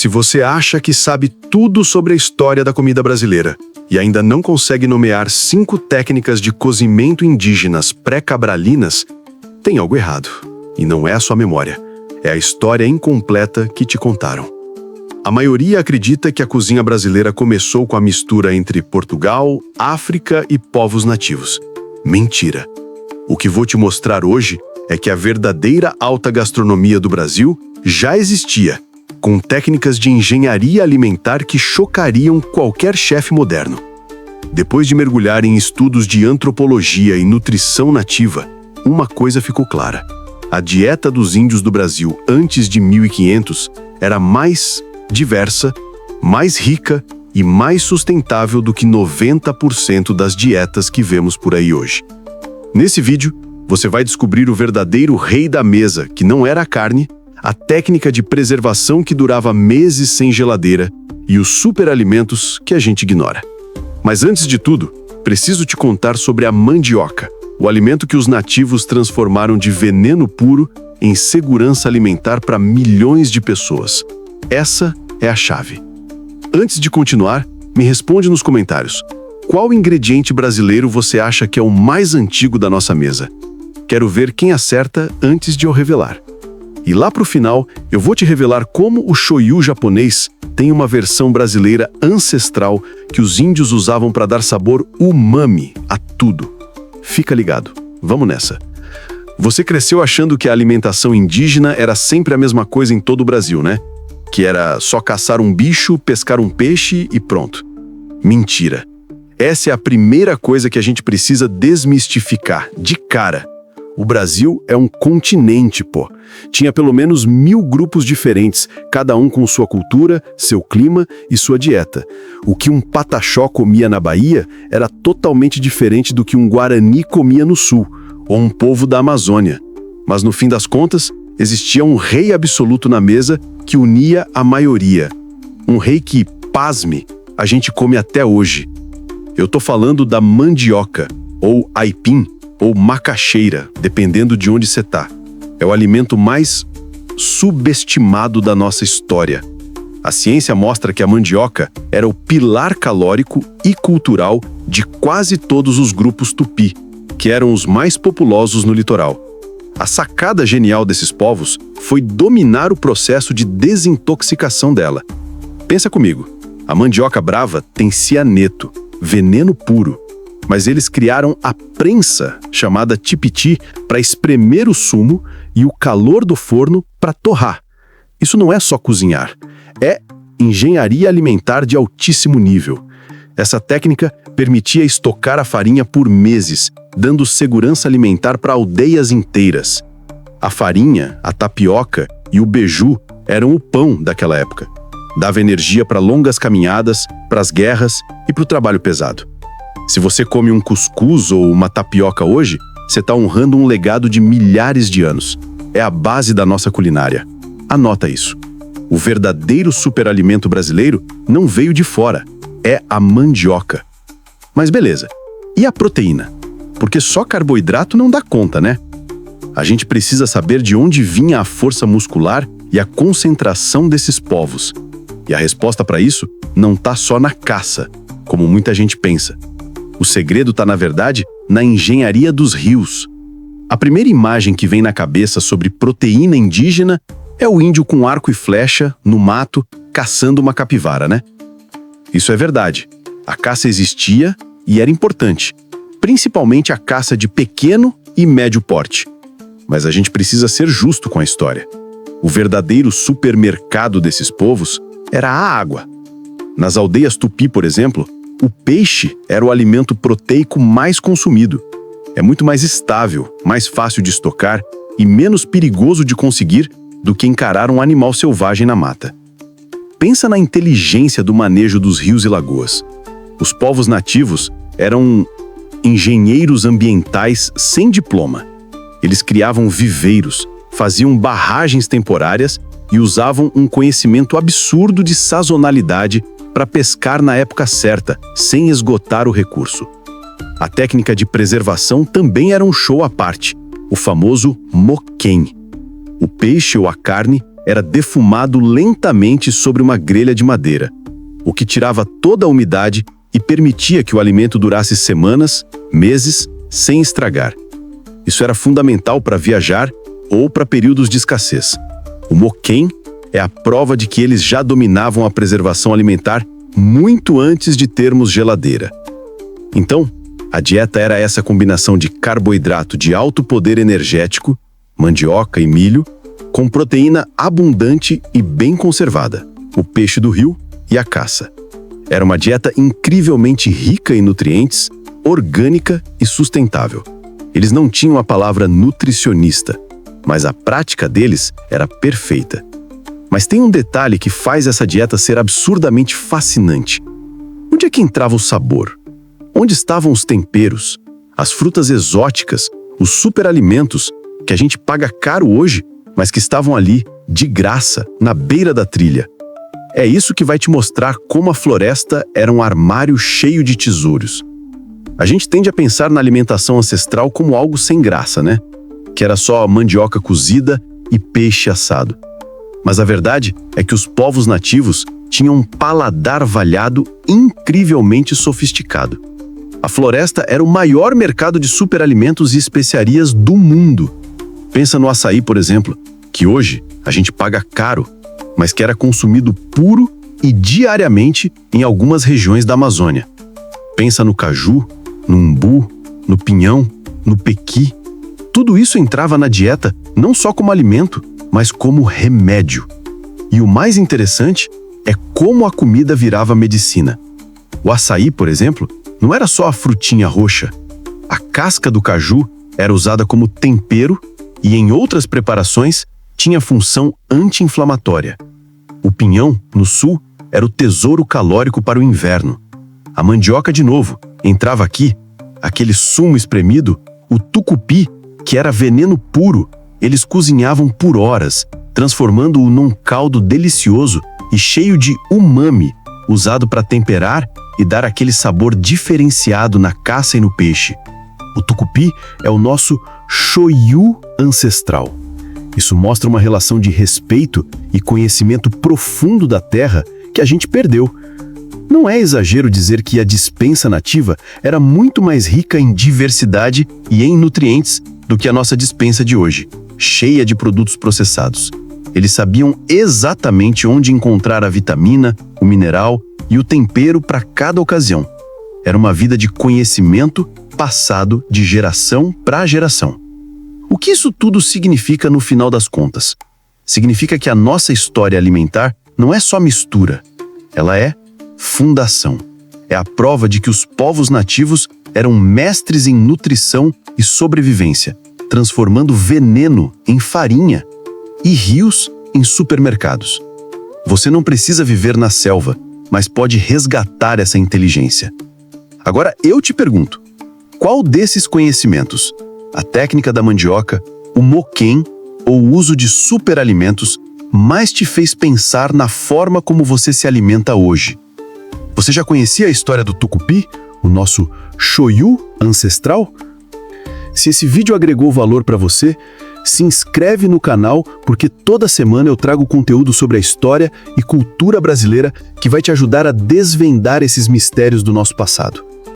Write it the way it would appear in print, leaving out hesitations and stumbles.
Se você acha que sabe tudo sobre a história da comida brasileira e ainda não consegue nomear 5 técnicas de cozimento indígenas pré-cabralinas, tem algo errado. E não é a sua memória, é a história incompleta que te contaram. A maioria acredita que a cozinha brasileira começou com a mistura entre Portugal, África e povos nativos. Mentira! O que vou te mostrar hoje é que a verdadeira alta gastronomia do Brasil já existia, com técnicas de engenharia alimentar que chocariam qualquer chefe moderno. Depois de mergulhar em estudos de antropologia e nutrição nativa, uma coisa ficou clara. A dieta dos índios do Brasil antes de 1500 era mais diversa, mais rica e mais sustentável do que 90% das dietas que vemos por aí hoje. Nesse vídeo, você vai descobrir o verdadeiro rei da mesa, que não era a carne, a técnica de preservação que durava meses sem geladeira e os superalimentos que a gente ignora. Mas antes de tudo, preciso te contar sobre a mandioca, o alimento que os nativos transformaram de veneno puro em segurança alimentar para milhões de pessoas. Essa é a chave. Antes de continuar, me responde nos comentários. Qual ingrediente brasileiro você acha que é o mais antigo da nossa mesa? Quero ver quem acerta antes de eu revelar. E lá pro final, eu vou te revelar como o shoyu japonês tem uma versão brasileira ancestral que os índios usavam para dar sabor umami a tudo. Fica ligado, vamos nessa. Você cresceu achando que a alimentação indígena era sempre a mesma coisa em todo o Brasil, né? Que era só caçar um bicho, pescar um peixe e pronto. Mentira. Essa é a primeira coisa que a gente precisa desmistificar, de cara. O Brasil é um continente, pô. Tinha pelo menos 1000 grupos diferentes, cada um com sua cultura, seu clima e sua dieta. O que um pataxó comia na Bahia era totalmente diferente do que um guarani comia no sul, ou um povo da Amazônia. Mas no fim das contas, existia um rei absoluto na mesa que unia a maioria. Um rei que, pasme, a gente come até hoje. Eu tô falando da mandioca, ou aipim, ou macaxeira, dependendo de onde você tá. É o alimento mais subestimado da nossa história. A ciência mostra que a mandioca era o pilar calórico e cultural de quase todos os grupos tupi, que eram os mais populosos no litoral. A sacada genial desses povos foi dominar o processo de desintoxicação dela. Pensa comigo, a mandioca brava tem cianeto, veneno puro. Mas eles criaram a prensa, chamada tipiti, para espremer o sumo e o calor do forno para torrar. Isso não é só cozinhar, é engenharia alimentar de altíssimo nível. Essa técnica permitia estocar a farinha por meses, dando segurança alimentar para aldeias inteiras. A farinha, a tapioca e o beiju eram o pão daquela época. Dava energia para longas caminhadas, para as guerras e para o trabalho pesado. Se você come um cuscuz ou uma tapioca hoje, você está honrando um legado de milhares de anos. É a base da nossa culinária. Anota isso. O verdadeiro superalimento brasileiro não veio de fora. É a mandioca. Mas beleza. E a proteína? Porque só carboidrato não dá conta, né? A gente precisa saber de onde vinha a força muscular e a concentração desses povos. E a resposta para isso não está só na caça, como muita gente pensa. O segredo está, na verdade, na engenharia dos rios. A primeira imagem que vem na cabeça sobre proteína indígena é o índio com arco e flecha, no mato, caçando uma capivara, né? Isso é verdade. A caça existia e era importante, principalmente a caça de pequeno e médio porte. Mas a gente precisa ser justo com a história. O verdadeiro supermercado desses povos era a água. Nas aldeias tupi, por exemplo, o peixe era o alimento proteico mais consumido. É muito mais estável, mais fácil de estocar e menos perigoso de conseguir do que encarar um animal selvagem na mata. Pensa na inteligência do manejo dos rios e lagoas. Os povos nativos eram engenheiros ambientais sem diploma. Eles criavam viveiros, faziam barragens temporárias e usavam um conhecimento absurdo de sazonalidade para pescar na época certa, sem esgotar o recurso. A técnica de preservação também era um show à parte, o famoso moquém. O peixe ou a carne era defumado lentamente sobre uma grelha de madeira, o que tirava toda a umidade e permitia que o alimento durasse semanas, meses, sem estragar. Isso era fundamental para viajar ou para períodos de escassez. O moquém é a prova de que eles já dominavam a preservação alimentar muito antes de termos geladeira. Então, a dieta era essa combinação de carboidrato de alto poder energético, mandioca e milho, com proteína abundante e bem conservada, o peixe do rio e a caça. Era uma dieta incrivelmente rica em nutrientes, orgânica e sustentável. Eles não tinham a palavra nutricionista, mas a prática deles era perfeita. Mas tem um detalhe que faz essa dieta ser absurdamente fascinante. Onde é que entrava o sabor? Onde estavam os temperos, as frutas exóticas, os superalimentos que a gente paga caro hoje, mas que estavam ali, de graça, na beira da trilha? É isso que vai te mostrar como a floresta era um armário cheio de tesouros. A gente tende a pensar na alimentação ancestral como algo sem graça, né? Que era só mandioca cozida e peixe assado. Mas a verdade é que os povos nativos tinham um paladar valhado incrivelmente sofisticado. A floresta era o maior mercado de superalimentos e especiarias do mundo. Pensa no açaí, por exemplo, que hoje a gente paga caro, mas que era consumido puro e diariamente em algumas regiões da Amazônia. Pensa no caju, no umbu, no pinhão, no pequi. Tudo isso entrava na dieta não só como alimento, mas como remédio. E o mais interessante é como a comida virava medicina. O açaí, por exemplo, não era só a frutinha roxa. A casca do caju era usada como tempero e, em outras preparações, tinha função anti-inflamatória. O pinhão, no sul, era o tesouro calórico para o inverno. A mandioca, de novo, entrava aqui. Aquele sumo espremido, o tucupi, que era veneno puro, eles cozinhavam por horas, transformando-o num caldo delicioso e cheio de umami, usado para temperar e dar aquele sabor diferenciado na caça e no peixe. O tucupi é o nosso shoyu ancestral. Isso mostra uma relação de respeito e conhecimento profundo da terra que a gente perdeu. Não é exagero dizer que a despensa nativa era muito mais rica em diversidade e em nutrientes do que a nossa despensa de hoje, cheia de produtos processados. Eles sabiam exatamente onde encontrar a vitamina, o mineral e o tempero para cada ocasião. Era uma vida de conhecimento passado de geração para geração. O que isso tudo significa no final das contas? Significa que a nossa história alimentar não é só mistura, ela é fundação. É a prova de que os povos nativos eram mestres em nutrição e sobrevivência, transformando veneno em farinha e rios em supermercados. Você não precisa viver na selva, mas pode resgatar essa inteligência. Agora eu te pergunto, qual desses conhecimentos, a técnica da mandioca, o moquém ou o uso de superalimentos, mais te fez pensar na forma como você se alimenta hoje? Você já conhecia a história do tucupi, o nosso shoyu ancestral? Se esse vídeo agregou valor para você, se inscreve no canal, porque toda semana eu trago conteúdo sobre a história e cultura brasileira que vai te ajudar a desvendar esses mistérios do nosso passado.